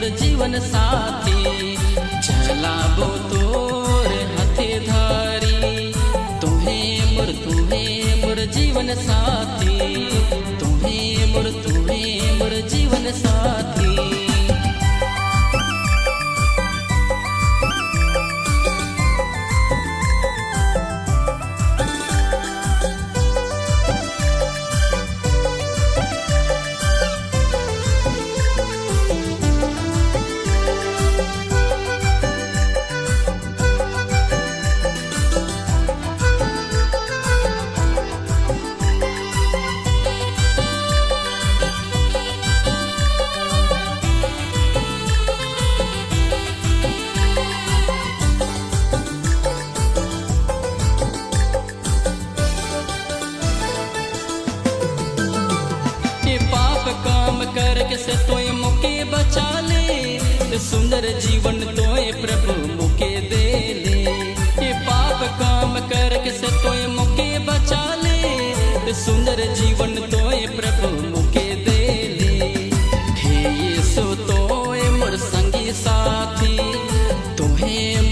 मोर जीवन साथी। चलाबो तोर हाथे धारी, तुम्हें मोर जीवन साथी, तुम्हें मोर जीवन साथी। काम करके से तोय मुके बचा ले, सुंदर जीवन तोय प्रभु मुके दे ले। ये पाप काम करके से तोय मुके बचा ले, सुंदर जीवन तोय प्रभु मुके दे ले। हे यीशु तोय मोर संगी साथी, तुम्हें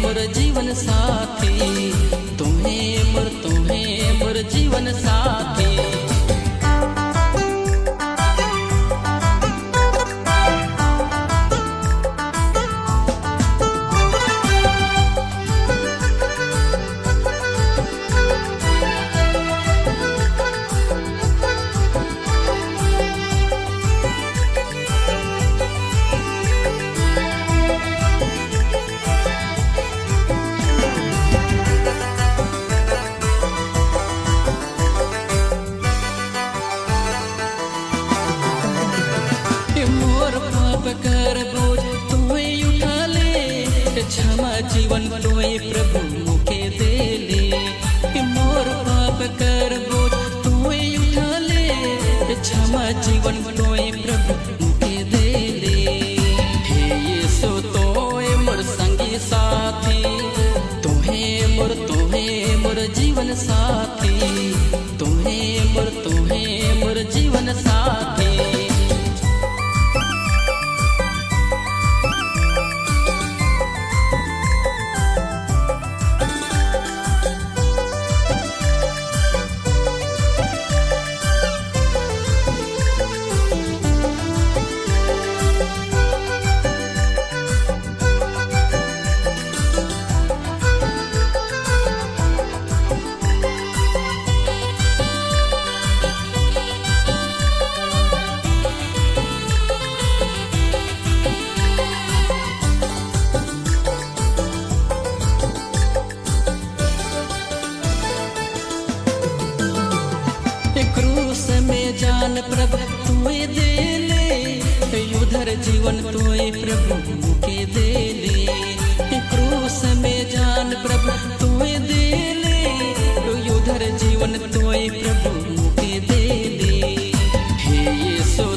मोर जीवन साथी, तुम्हें मोर जीवन साथी। कर बोझ तोय उठा ले, क्षमा जीवन तोय प्रभु मुके दे ले। मोर पाप कर बोझ तोय उठा ले, क्षमा जीवन तोय प्रभु मुके दे ले। हे यीशु तोय मोर संगी साथी, तुम्हें मोर जीवन साथी, तुम्हें मोर जीवन साथी। क्रूस में जान प्रभु तोय दे ले, उधर जीवन तोय प्रभु मुके दे ले। क्रूस में जान प्रभु तोय दे ले, उधर जीवन तोय प्रभु मुके दे ले। हे यीशु